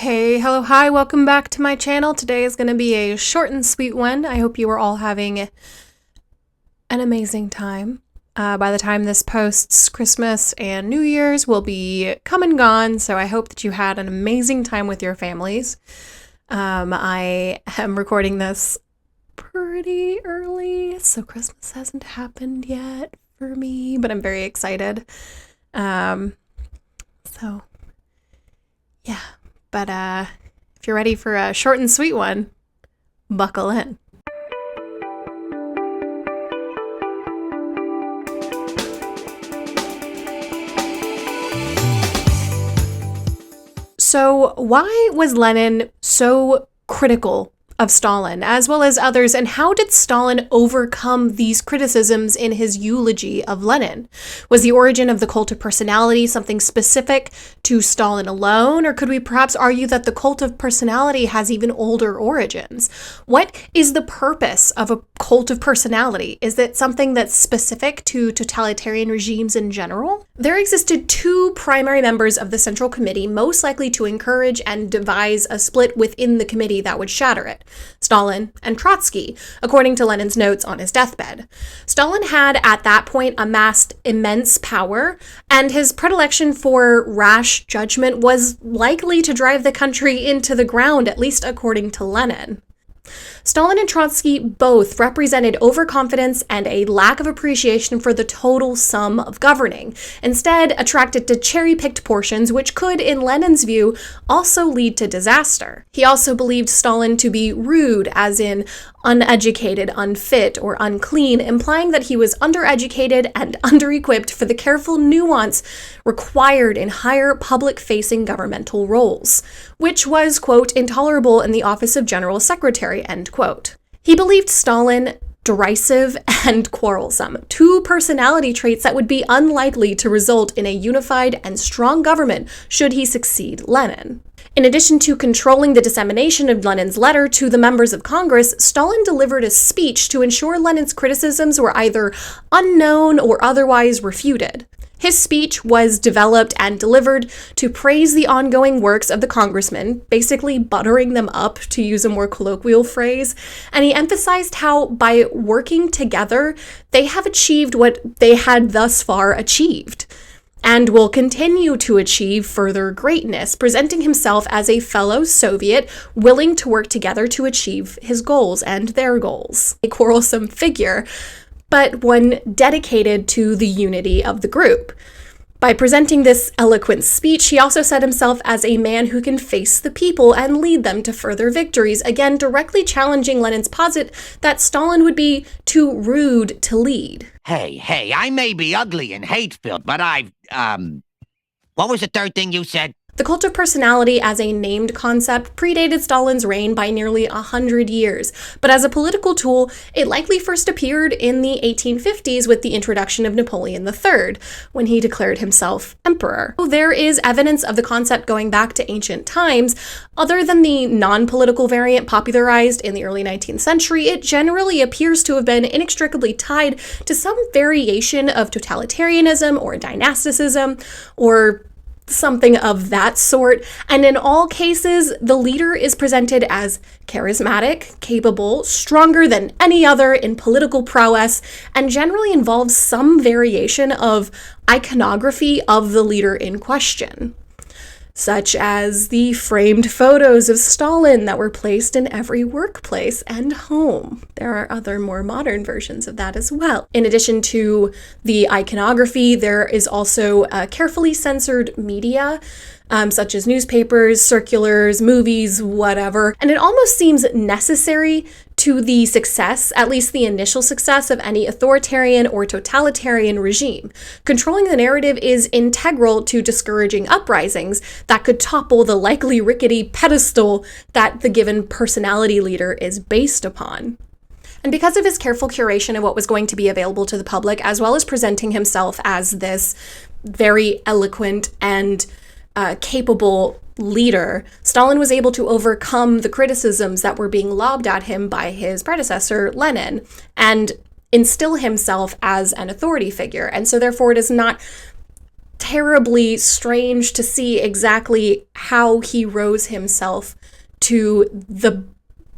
Hey, hello, hi, welcome back to my channel. Today is going to be a short and sweet one. I hope you are all having an amazing time. By the time this posts, Christmas and New Year's will be come and gone, so I hope that you had an amazing time with your families. I am recording this pretty early, so Christmas hasn't happened yet for me, but I'm very excited. Yeah. But if you're ready for a short and sweet one, buckle in. So why was Lenin so critical of Stalin, as well as others, and how did Stalin overcome these criticisms in his eulogy of Lenin? Was the origin of the cult of personality something specific to Stalin alone, or could we perhaps argue that the cult of personality has even older origins? What is the purpose of a cult of personality? Is it something that's specific to totalitarian regimes in general? There existed two primary members of the Central Committee most likely to encourage and devise a split within the committee that would shatter it: Stalin and Trotsky, according to Lenin's notes on his deathbed. Stalin had at that point amassed immense power, and his predilection for rash judgment was likely to drive the country into the ground, at least according to Lenin. Stalin and Trotsky both represented overconfidence and a lack of appreciation for the total sum of governing, instead attracted to cherry-picked portions which could, in Lenin's view, also lead to disaster. He also believed Stalin to be rude, as in uneducated, unfit, or unclean, implying that he was undereducated and under-equipped for the careful nuance required in higher public-facing governmental roles, which was, quote, intolerable in the office of General Secretary, end quote. He believed Stalin derisive and quarrelsome, two personality traits that would be unlikely to result in a unified and strong government should he succeed Lenin. In addition to controlling the dissemination of Lenin's letter to the members of Congress, Stalin delivered a speech to ensure Lenin's criticisms were either unknown or otherwise refuted. His speech was developed and delivered to praise the ongoing works of the congressmen, basically buttering them up, to use a more colloquial phrase, and he emphasized how, by working together, they have achieved what they had thus far achieved, and will continue to achieve further greatness, presenting himself as a fellow Soviet willing to work together to achieve his goals and their goals. A quarrelsome figure, but one dedicated to the unity of the group. By presenting this eloquent speech, he also set himself as a man who can face the people and lead them to further victories, again directly challenging Lenin's posit that Stalin would be too rude to lead. Hey, I may be ugly and hate-filled, but what was the third thing you said? The cult of personality as a named concept predated Stalin's reign by nearly 100 years, but as a political tool, it likely first appeared in the 1850s with the introduction of Napoleon III, when he declared himself emperor. There is evidence of the concept going back to ancient times. Other than the non-political variant popularized in the early 19th century, it generally appears to have been inextricably tied to some variation of totalitarianism or dynasticism, or something of that sort, and in all cases, the leader is presented as charismatic, capable, stronger than any other in political prowess, and generally involves some variation of iconography of the leader in question, such as the framed photos of Stalin that were placed in every workplace and home. There are other more modern versions of that as well. In addition to the iconography, there is also carefully censored media, such as newspapers, circulars, movies, whatever. And it almost seems necessary to the success, at least the initial success, of any authoritarian or totalitarian regime. Controlling the narrative is integral to discouraging uprisings that could topple the likely rickety pedestal that the given personality leader is based upon. And because of his careful curation of what was going to be available to the public, as well as presenting himself as this very eloquent and capable leader, Stalin was able to overcome the criticisms that were being lobbed at him by his predecessor, Lenin, and instill himself as an authority figure. And so therefore it is not terribly strange to see exactly how he rose himself to the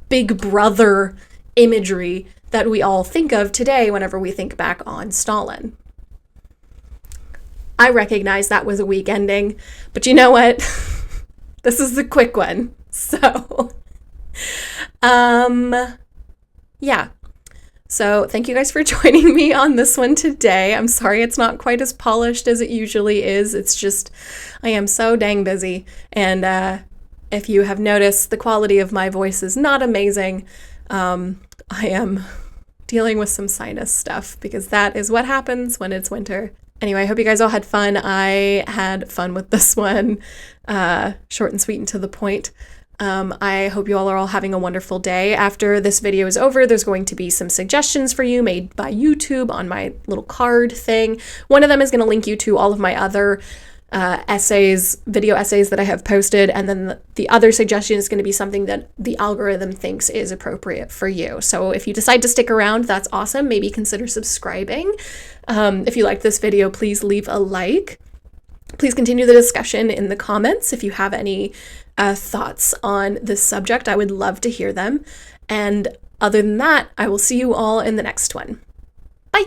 big brother imagery that we all think of today whenever we think back on Stalin. I recognize that was a weak ending, but you know what? This is the quick one. So, yeah. So thank you guys for joining me on this one today. I'm sorry it's not quite as polished as it usually is. It's just, I am so dang busy. And if you have noticed, the quality of my voice is not amazing. I am dealing with some sinus stuff because that is what happens when it's winter. Anyway, I hope you guys all had fun. I had fun with this one. Short and sweet and to the point. I hope you all are all having a wonderful day. After this video is over, there's going to be some suggestions for you made by YouTube on my little card thing. One of them is going to link you to all of my other video essays that I have posted, and then the other suggestion is going to be something that the algorithm thinks is appropriate for you. So if you decide to stick around, that's awesome. Maybe consider subscribing. If you liked this video, please leave a like. Please continue the discussion in the comments if you have any thoughts on this subject. I would love to hear them. And other than that, I will see you all in the next one. Bye!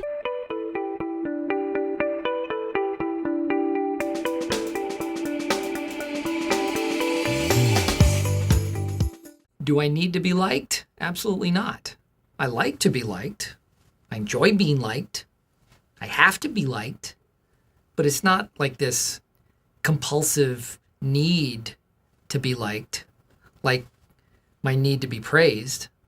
Do I need to be liked? Absolutely not. I like to be liked. I enjoy being liked. I have to be liked. But it's not like this compulsive need to be liked, like my need to be praised.